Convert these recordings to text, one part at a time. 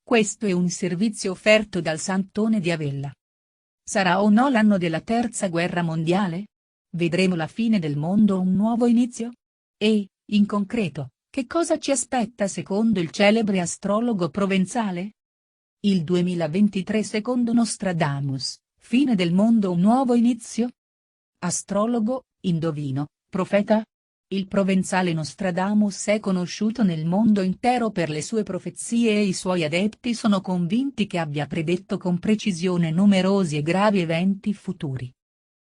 Questo è un servizio offerto dal Santone di Avella. Sarà o no l'anno della Terza Guerra Mondiale? Vedremo la fine del mondo o un nuovo inizio? E, in concreto, che cosa ci aspetta secondo il celebre astrologo provenzale? Il 2023 secondo Nostradamus, fine del mondo o un nuovo inizio? Astrologo, indovino, profeta? Il provenzale Nostradamus è conosciuto nel mondo intero per le sue profezie e i suoi adepti sono convinti che abbia predetto con precisione numerosi e gravi eventi futuri.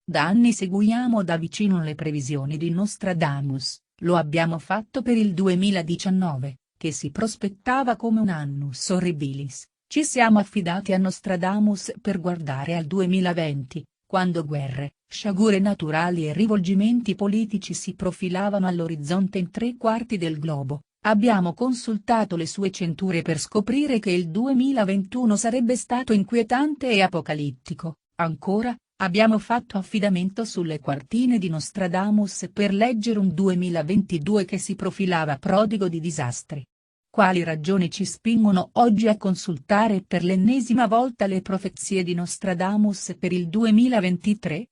Da anni seguiamo da vicino le previsioni di Nostradamus, lo abbiamo fatto per il 2019, che si prospettava come un annus horribilis, ci siamo affidati a Nostradamus per guardare al 2020, quando guerre, sciagure naturali e rivolgimenti politici si profilavano all'orizzonte in 3/4 del globo, abbiamo consultato le sue centure per scoprire che il 2021 sarebbe stato inquietante e apocalittico, ancora. Abbiamo fatto affidamento sulle quartine di Nostradamus per leggere un 2022 che si profilava prodigo di disastri. Quali ragioni ci spingono oggi a consultare per l'ennesima volta le profezie di Nostradamus per il 2023?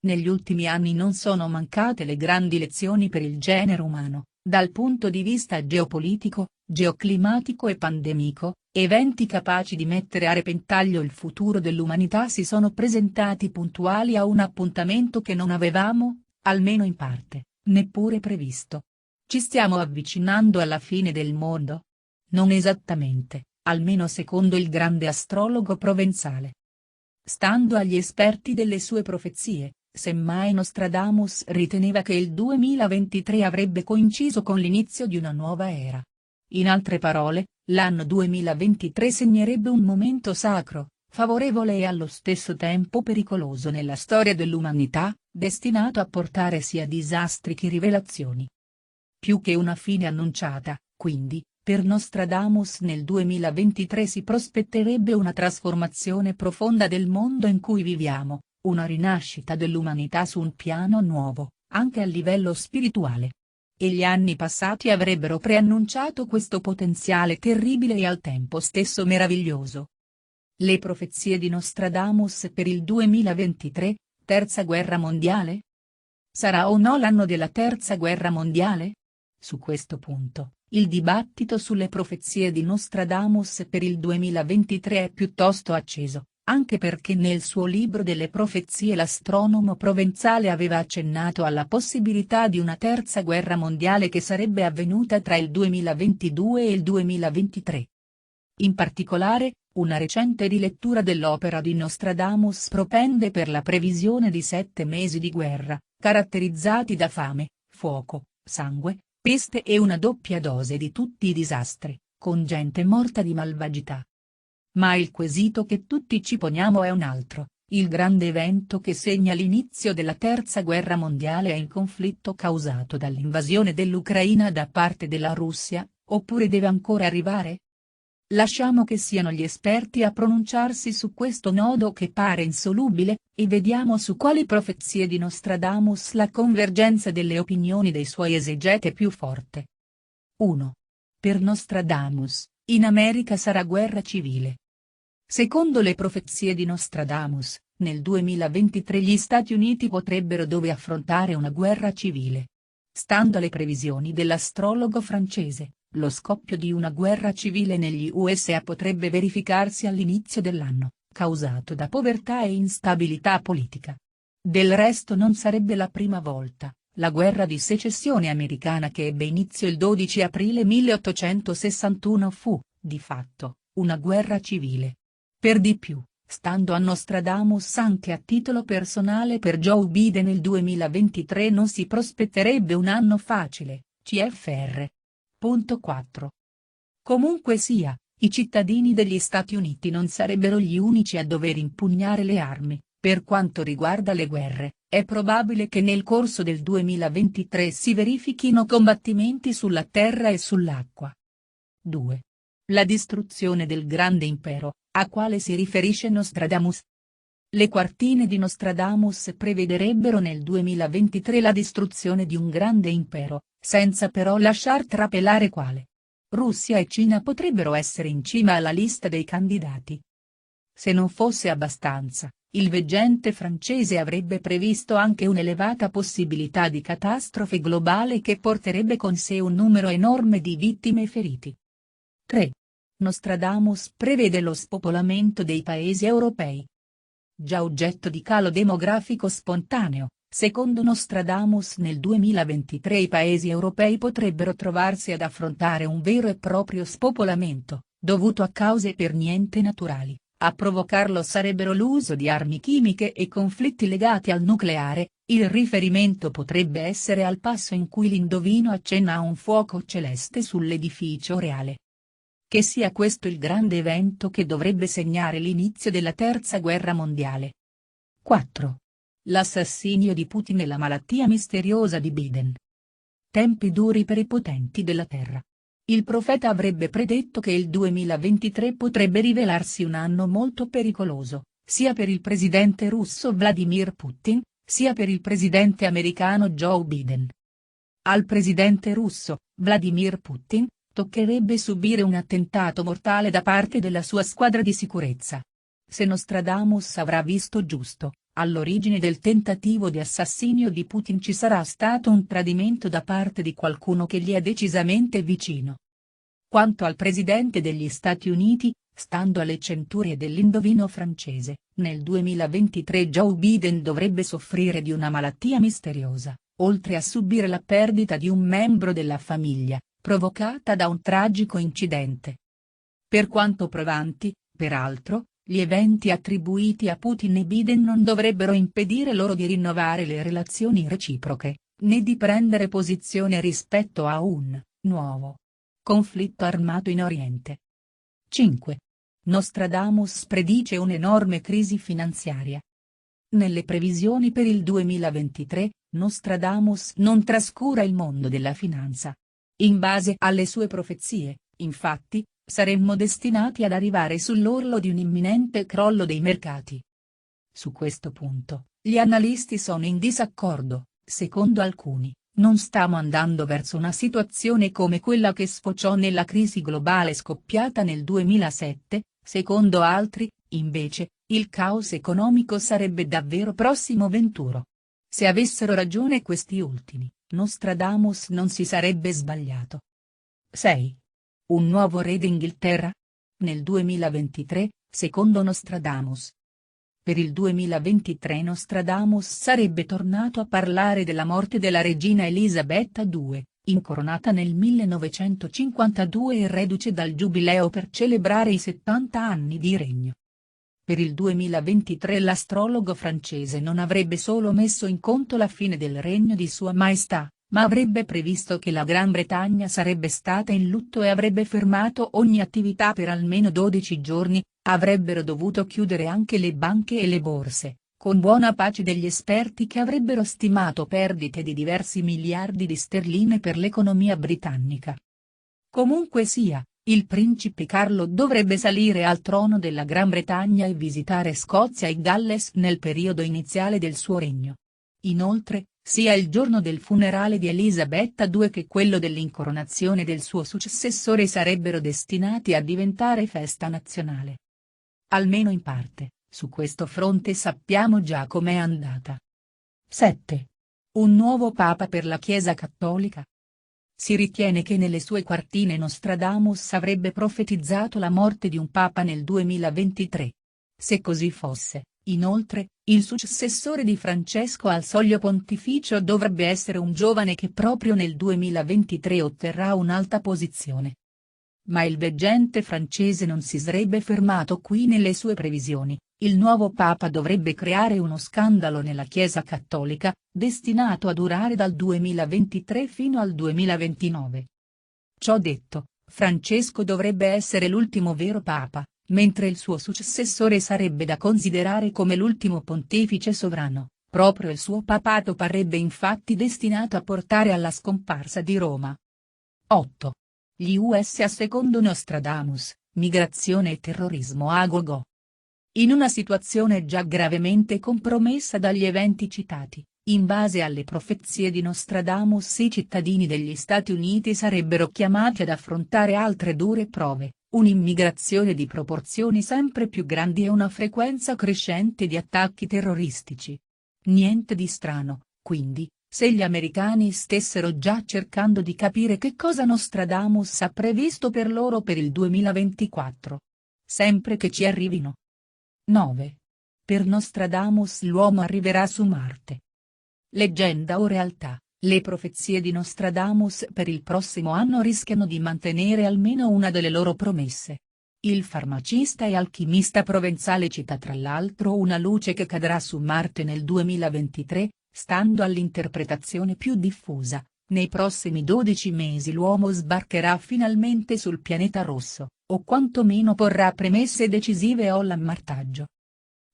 Negli ultimi anni non sono mancate le grandi lezioni per il genere umano, dal punto di vista geopolitico, geoclimatico e pandemico, eventi capaci di mettere a repentaglio il futuro dell'umanità si sono presentati puntuali a un appuntamento che non avevamo, almeno in parte, neppure previsto. Ci stiamo avvicinando alla fine del mondo? Non esattamente, almeno secondo il grande astrologo provenzale. Stando agli esperti delle sue profezie, semmai Nostradamus riteneva che il 2023 avrebbe coinciso con l'inizio di una nuova era. In altre parole, l'anno 2023 segnerebbe un momento sacro, favorevole e allo stesso tempo pericoloso nella storia dell'umanità, destinato a portare sia disastri che rivelazioni. Più che una fine annunciata, quindi, per Nostradamus nel 2023 si prospetterebbe una trasformazione profonda del mondo in cui viviamo, una rinascita dell'umanità su un piano nuovo, anche a livello spirituale. E gli anni passati avrebbero preannunciato questo potenziale terribile e al tempo stesso meraviglioso. Le profezie di Nostradamus per il 2023, Terza Guerra Mondiale? Sarà o no l'anno della Terza Guerra Mondiale? Su questo punto, il dibattito sulle profezie di Nostradamus per il 2023 è piuttosto acceso, anche perché nel suo libro delle profezie l'astronomo provenzale aveva accennato alla possibilità di una terza guerra mondiale che sarebbe avvenuta tra il 2022 e il 2023. In particolare, una recente rilettura dell'opera di Nostradamus propende per la previsione di 7 mesi di guerra, caratterizzati da fame, fuoco, sangue, peste e una doppia dose di tutti i disastri, con gente morta di malvagità. Ma il quesito che tutti ci poniamo è un altro: il grande evento che segna l'inizio della Terza Guerra Mondiale è il conflitto causato dall'invasione dell'Ucraina da parte della Russia, oppure deve ancora arrivare? Lasciamo che siano gli esperti a pronunciarsi su questo nodo che pare insolubile, e vediamo su quali profezie di Nostradamus la convergenza delle opinioni dei suoi esegeti è più forte. 1. Per Nostradamus, in America sarà guerra civile. Secondo le profezie di Nostradamus, nel 2023 gli Stati Uniti potrebbero dove affrontare una guerra civile. Stando alle previsioni dell'astrologo francese, lo scoppio di una guerra civile negli USA potrebbe verificarsi all'inizio dell'anno, causato da povertà e instabilità politica. Del resto non sarebbe la prima volta. La guerra di secessione americana che ebbe inizio il 12 aprile 1861 fu, di fatto, una guerra civile. Per di più, stando a Nostradamus anche a titolo personale per Joe Biden il 2023 non si prospetterebbe un anno facile, CFR. Punto 4. Comunque sia, i cittadini degli Stati Uniti non sarebbero gli unici a dover impugnare le armi. Per quanto riguarda le guerre, è probabile che nel corso del 2023 si verifichino combattimenti sulla terra e sull'acqua. 2. La distruzione del grande impero, a quale si riferisce Nostradamus. Le quartine di Nostradamus prevederebbero nel 2023 la distruzione di un grande impero, senza però lasciar trapelare quale. Russia e Cina potrebbero essere in cima alla lista dei candidati. Se non fosse abbastanza, il veggente francese avrebbe previsto anche un'elevata possibilità di catastrofe globale che porterebbe con sé un numero enorme di vittime e feriti. 3. Nostradamus prevede lo spopolamento dei paesi europei. Già oggetto di calo demografico spontaneo, secondo Nostradamus nel 2023 i paesi europei potrebbero trovarsi ad affrontare un vero e proprio spopolamento, dovuto a cause per niente naturali. A provocarlo sarebbero l'uso di armi chimiche e conflitti legati al nucleare. Il riferimento potrebbe essere al passo in cui l'indovino accenna a un fuoco celeste sull'edificio reale. Che sia questo il grande evento che dovrebbe segnare l'inizio della Terza Guerra Mondiale. 4. L'assassinio di Putin e la malattia misteriosa di Biden. Tempi duri per i potenti della Terra. Il profeta avrebbe predetto che il 2023 potrebbe rivelarsi un anno molto pericoloso, sia per il presidente russo Vladimir Putin, sia per il presidente americano Joe Biden. Al presidente russo, Vladimir Putin, toccherebbe subire un attentato mortale da parte della sua squadra di sicurezza. Se Nostradamus avrà visto giusto, all'origine del tentativo di assassinio di Putin ci sarà stato un tradimento da parte di qualcuno che gli è decisamente vicino. Quanto al presidente degli Stati Uniti, stando alle centurie dell'indovino francese, nel 2023 Joe Biden dovrebbe soffrire di una malattia misteriosa, oltre a subire la perdita di un membro della famiglia, provocata da un tragico incidente. Per quanto provanti, peraltro, gli eventi attribuiti a Putin e Biden non dovrebbero impedire loro di rinnovare le relazioni reciproche, né di prendere posizione rispetto a un nuovo conflitto armato in Oriente. 5. Nostradamus predice un'enorme crisi finanziaria. Nelle previsioni per il 2023, Nostradamus non trascura il mondo della finanza. In base alle sue profezie, infatti, saremmo destinati ad arrivare sull'orlo di un imminente crollo dei mercati. Su questo punto, gli analisti sono in disaccordo. Secondo alcuni, non stiamo andando verso una situazione come quella che sfociò nella crisi globale scoppiata nel 2007, secondo altri, invece, il caos economico sarebbe davvero prossimo venturo. Se avessero ragione questi ultimi, Nostradamus non si sarebbe sbagliato. 6. Un nuovo re d'Inghilterra? Nel 2023, secondo Nostradamus. Per il 2023 Nostradamus sarebbe tornato a parlare della morte della regina Elisabetta II, incoronata nel 1952 e reduce dal giubileo per celebrare i 70 anni di regno. Per il 2023 l'astrologo francese non avrebbe solo messo in conto la fine del regno di Sua Maestà, ma avrebbe previsto che la Gran Bretagna sarebbe stata in lutto e avrebbe fermato ogni attività per almeno 12 giorni, avrebbero dovuto chiudere anche le banche e le borse, con buona pace degli esperti che avrebbero stimato perdite di diversi miliardi di sterline per l'economia britannica. Comunque sia, il principe Carlo dovrebbe salire al trono della Gran Bretagna e visitare Scozia e Galles nel periodo iniziale del suo regno. Inoltre, sia il giorno del funerale di Elisabetta II che quello dell'incoronazione del suo successore sarebbero destinati a diventare festa nazionale. Almeno in parte, su questo fronte sappiamo già com'è andata. 7. Un nuovo Papa per la Chiesa Cattolica? Si ritiene che nelle sue quartine Nostradamus avrebbe profetizzato la morte di un Papa nel 2023. Se così fosse, inoltre, il successore di Francesco al soglio pontificio dovrebbe essere un giovane che proprio nel 2023 otterrà un'alta posizione. Ma il veggente francese non si sarebbe fermato qui nelle sue previsioni. Il nuovo Papa dovrebbe creare uno scandalo nella Chiesa Cattolica, destinato a durare dal 2023 fino al 2029. Ciò detto, Francesco dovrebbe essere l'ultimo vero Papa, mentre il suo successore sarebbe da considerare come l'ultimo pontefice sovrano. Proprio il suo papato parrebbe infatti destinato a portare alla scomparsa di Roma. 8. Gli USA secondo Nostradamus, migrazione e terrorismo a go-go. In una situazione già gravemente compromessa dagli eventi citati, In base alle profezie di Nostradamus i cittadini degli Stati Uniti sarebbero chiamati ad affrontare altre dure prove, un'immigrazione di proporzioni sempre più grandi e una frequenza crescente di attacchi terroristici. Niente di strano, quindi, se gli americani stessero già cercando di capire che cosa Nostradamus ha previsto per loro per il 2024. Sempre che ci arrivino. 9. Per Nostradamus l'uomo arriverà su Marte. Leggenda o realtà, le profezie di Nostradamus per il prossimo anno rischiano di mantenere almeno una delle loro promesse. Il farmacista e alchimista provenzale cita tra l'altro una luce che cadrà su Marte nel 2023, stando all'interpretazione più diffusa, nei prossimi 12 mesi l'uomo sbarcherà finalmente sul pianeta rosso, o quantomeno porrà premesse decisive all'ammartaggio.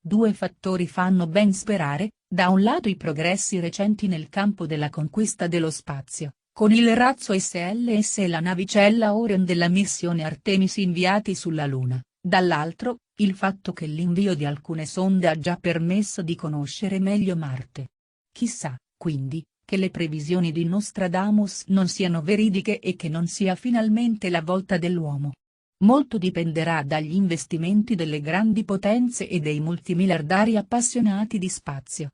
Due fattori fanno ben sperare, da un lato i progressi recenti nel campo della conquista dello spazio, con il razzo SLS e la navicella Orion della missione Artemis inviati sulla Luna, dall'altro, il fatto che l'invio di alcune sonde ha già permesso di conoscere meglio Marte. Chissà, quindi, che le previsioni di Nostradamus non siano veridiche e che non sia finalmente la volta dell'uomo. Molto dipenderà dagli investimenti delle grandi potenze e dei multimiliardari appassionati di spazio.